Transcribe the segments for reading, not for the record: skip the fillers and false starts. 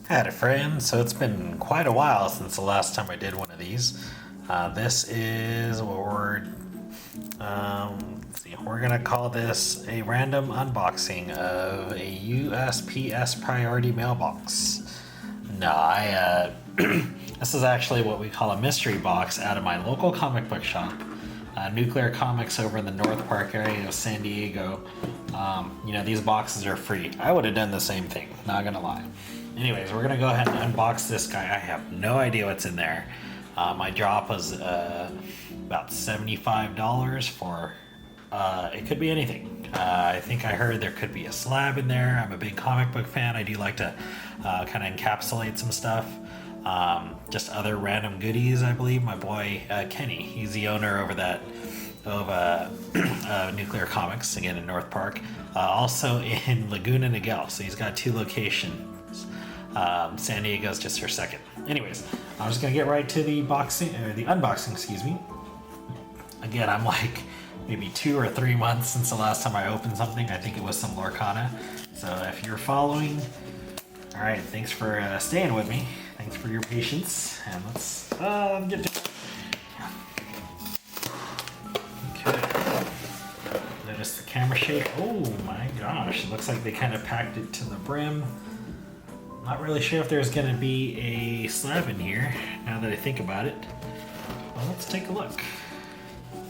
Had a friend, so it's been quite a while since the last time I did one of these. This is what let's see, we're gonna call this a random unboxing of a USPS priority mailbox. No, this is actually what we call a mystery box out of my local comic book shop, Nuclear Comics over in the North Park area of San Diego. These boxes are free. I would have done the same thing, not gonna lie. Anyways, we're gonna go ahead and unbox this guy. I have no idea what's in there. My drop was about $75 for, it could be anything. I think I heard there could be a slab in there. I'm a big comic book fan. I do like to kind of encapsulate some stuff. Just other random goodies, I believe. My boy Kenny, he's the owner over that of Nuclear Comics, again in North Park. Also in Laguna Niguel, so he's got 2 locations. San Diego's just her second. Anyways, I'm just gonna get right to the unboxing, excuse me. Again, I'm like maybe 2 or 3 months since the last time I opened something. I think it was some Lorcana. So if you're following, all right, thanks for staying with me. Thanks for your patience, and let's get to it. Okay. Notice the camera shape. Oh my gosh, it looks like they kind of packed it to the brim. Not really sure if there's going to be a slab in here, now that I think about it. Well, let's take a look.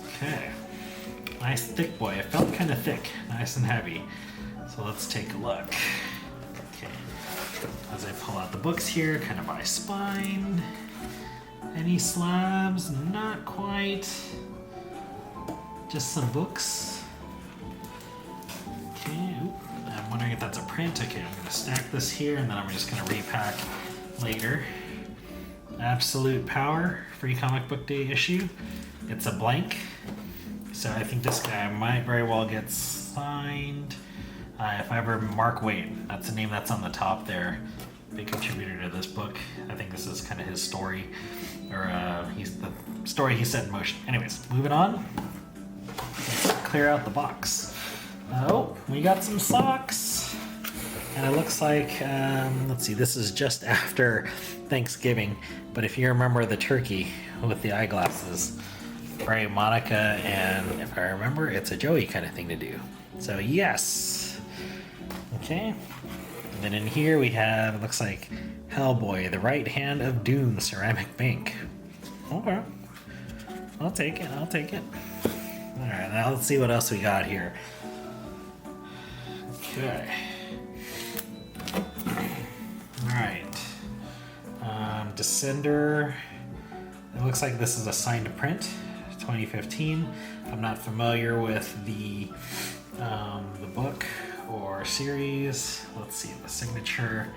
Okay. Nice thick boy. It felt kind of thick, nice and heavy. So let's take a look. Okay. As I pull out the books here, kind of by spine. Any slabs? Not quite. Just some books. Okay. Oop. I'm wondering if that's a print. Okay, I'm going to stack this here and then I'm just going to repack later. Absolute Power, free comic book day issue. It's a blank. So I think this guy might very well get signed. If I ever Mark Waid, that's the name that's on the top there. Big contributor to this book. I think this is kind of his story, or he's the story he set in motion. Anyways, moving on. Let's clear out the box. Oh, we got some socks. And it looks like, let's see, this is just after Thanksgiving. But if you remember the turkey with the eyeglasses, right, Monica, and if I remember, it's a Joey kind of thing to do. So yes. Okay. And then in here we have, it looks like Hellboy, the right hand of Doom, ceramic bank. Okay. I'll take it, I'll take it. All right, now let's see what else we got here. Okay. Alright. Descender. It looks like this is a signed print, 2015. I'm not familiar with the book or series. Let's see, the signature.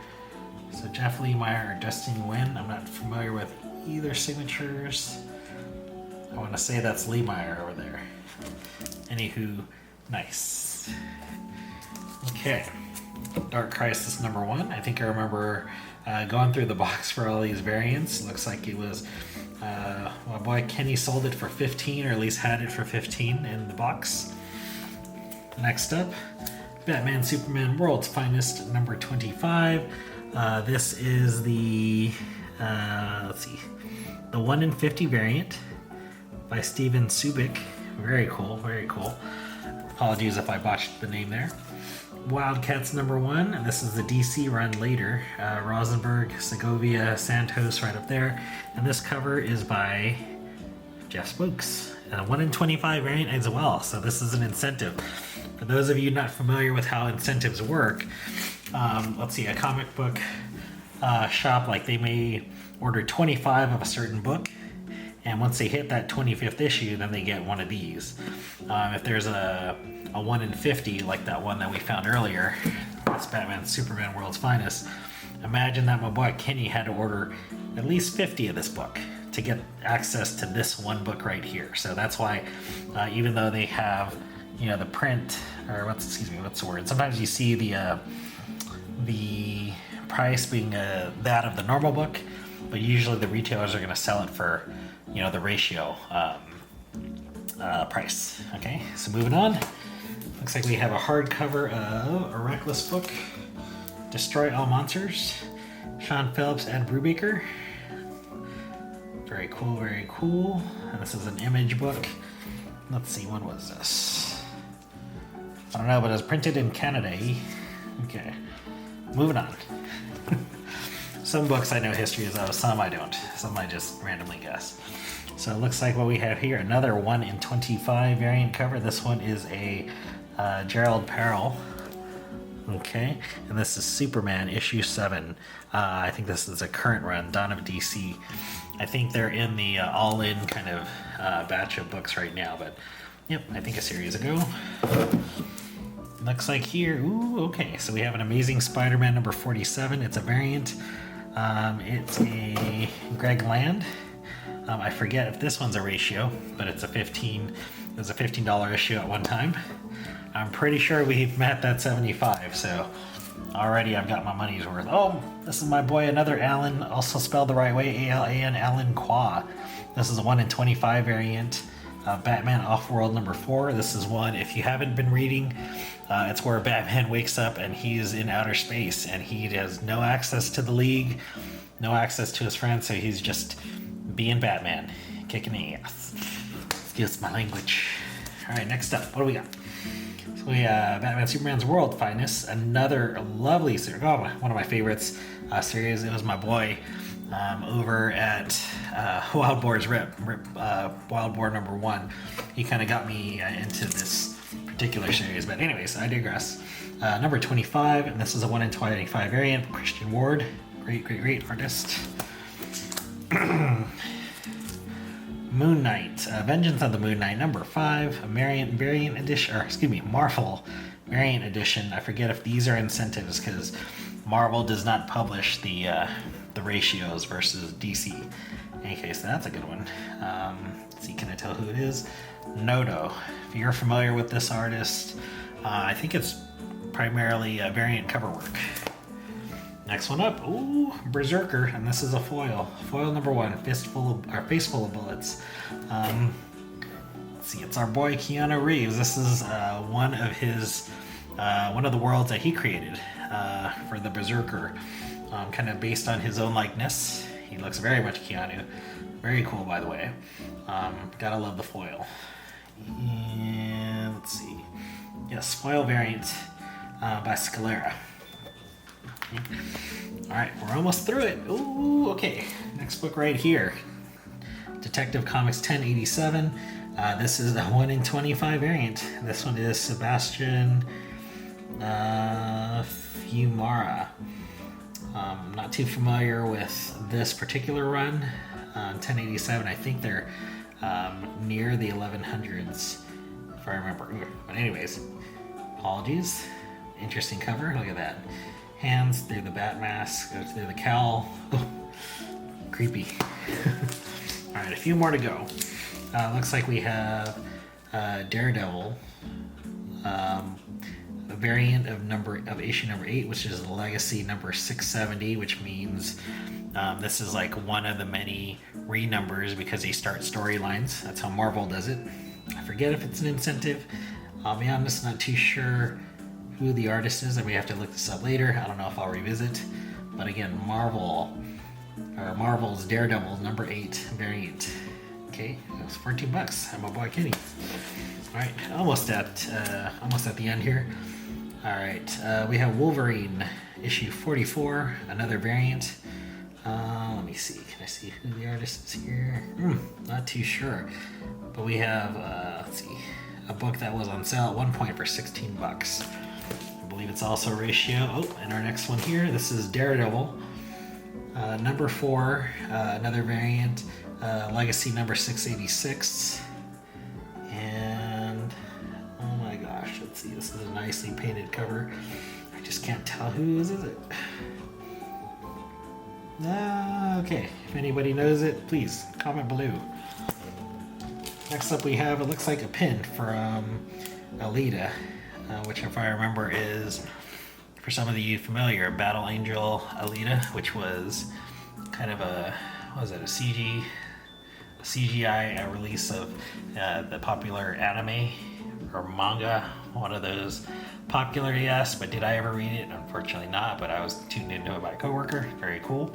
So Jeff Lemire or Justin Nguyen. I'm not familiar with either signatures. I want to say that's Lemire over there. Anywho, nice. Okay, Dark Crisis #1. I think I remember going through the box for all these variants. Looks like it was, my boy Kenny sold it for 15, or at least had it for 15 in the box. Next up, Batman Superman World's Finest #25. This is the, let's see, the 1 in 50 variant by Steven Subic. Very cool, very cool. Apologies if I botched the name there. Wildcats #1, and this is the DC run later. Rosenberg, Segovia, Santos right up there. And this cover is by Jeff Spokes. 1 in 25 variant as well, so this is an incentive. For those of you not familiar with how incentives work, let's see, a comic book shop, like they may order 25 of a certain book, and once they hit that 25th issue, then they get one of these. If there's a 1 in 50, like that one that we found earlier, that's Batman Superman World's Finest. Imagine that my boy Kenny had to order at least 50 of this book to get access to this one book right here. So that's why, even though they have, the print, or what's the word? Sometimes you see the price being that of the normal book, but usually the retailers are going to sell it for, the ratio price. Okay, so moving on. Looks like we have a hardcover of a Reckless book, Destroy All Monsters. Sean Phillips, Ed Brubaker. Very cool, very cool. And this is an image book. Let's see, when was this? I don't know, but it was printed in Canada. Okay, moving on. Some books I know histories of, some I don't. Some I just randomly guess. So it looks like what we have here, another 1 in 25 variant cover. This one is a Gerald Perel. Okay, and this is Superman issue 7. I think this is a current run, Dawn of DC. I think they're in the all-in kind of batch of books right now, but yep, I think a series ago. Looks like here, ooh, okay, so we have an Amazing Spider-Man number 47. It's a variant. It's a Greg Land. I forget if this one's a ratio, but it's a it was a $15 issue at one time. I'm pretty sure we've met that 75, so already I've got my money's worth. Oh, this is my boy, another Alan, also spelled the right way, A-L-A-N, Alan Qua. This is a 1 in 25 variant, Batman Offworld number 4. This is one, if you haven't been reading, it's where Batman wakes up and he's in outer space and he has no access to the League, no access to his friends, so he's just being Batman, kicking ass. Excuse my language. All right, next up, what do we got? So we have Batman Superman's World Finest, another lovely series. Oh, one of my favorites series. It was my boy over at Wild Boar's Wild Boar number 1. He kind of got me into this particular series, but anyways, I digress. Number 25, and this is a 1 in 25 variant. Christian Ward, great artist. Moon Knight, Vengeance of the Moon Knight, number 5, a variant edition, or excuse me, Marvel variant edition. I forget if these are incentives because Marvel does not publish the ratios versus DC. In any case, that's a good one. Let's see, can I tell who it is? Noto. If you're familiar with this artist, I think it's primarily variant cover work. Next one up, ooh, Berserker, and this is a foil. Foil number 1, face full of bullets. Let's see, it's our boy Keanu Reeves. This is one of the worlds that he created for the Berserker, kind of based on his own likeness. He looks very much Keanu. Very cool, by the way. Gotta love the foil. And let's see, yes, foil variant by Scalera. Alright, we're almost through it. Ooh, okay. Next book right here. Detective Comics 1087. This is the 1 in 25 variant. This one is Sebastian Fiumara. Not too familiar with this particular run. 1087, I think they're near the 1100s, if I remember. But anyways, apologies. Interesting cover, look at that. Hands through the bat mask, goes through the cowl. Oh, creepy. Alright, a few more to go. Looks like we have Daredevil, a variant of issue number 8, which is the Legacy number 670, which means this is like one of the many renumbers because they start storylines. That's how Marvel does it. I forget if it's an incentive. I'll be honest, not too sure who the artist is, and we have to look this up later. I don't know if I'll revisit. But again, Marvel's Daredevil number 8 variant. Okay, that was $14. I'm my boy Kenny. All right, almost at the end here. All right, we have Wolverine issue 44, another variant. Let me see. Can I see who the artist is here? Not too sure. But we have let's see, a book that was on sale at one point for $16. I believe it's also a ratio. Oh, and our next one here, this is Daredevil, number 4, another variant, Legacy number 686. And oh my gosh, let's see, this is a nicely painted cover. I just can't tell whose is it. Okay, if anybody knows it, please comment below. Next up we have, it looks like a pin from Alita, which if I remember is, for some of you familiar, Battle Angel Alita, which was kind of a CGI release of the popular anime or manga, one of those popular, yes, but did I ever read it? Unfortunately not, but I was tuned into it by a coworker. Very cool.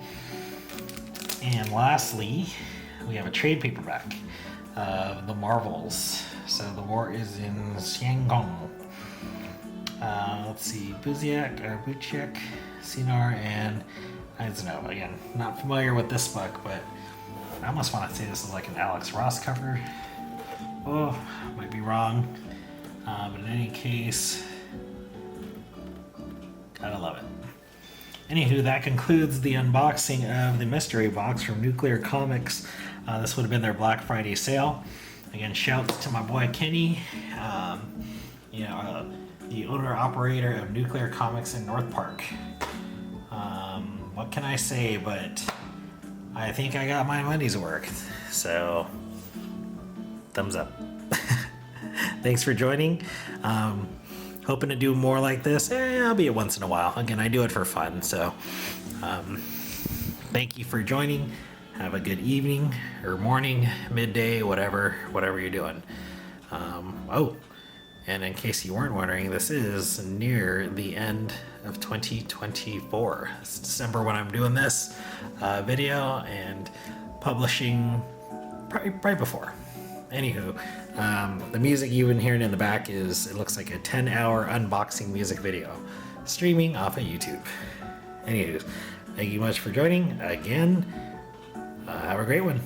And lastly, we have a trade paperback of The Marvels. So the war is in Xiangong. Let's see, Buziak, Sinar, and I don't know. Again, not familiar with this book, but I almost want to say this is like an Alex Ross cover. Oh, might be wrong. But in any case, gotta love it. Anywho, that concludes the unboxing of the mystery box from Nuclear Comics. This would have been their Black Friday sale. Again, shouts to my boy Kenny, the owner-operator of Nuclear Comics in North Park. What can I say, but I think I got my money's worth. So, thumbs up. Thanks for joining. Hoping to do more like this. I'll be it once in a while. Again, I do it for fun. So, thank you for joining. Have a good evening or morning, midday, whatever you're doing. And in case you weren't wondering, this is near the end of 2024. It's December when I'm doing this video and publishing right before. Anywho, the music you've been hearing in the back it looks like a 10-hour unboxing music video streaming off of YouTube. Anywho, thank you much for joining again. Have a great one.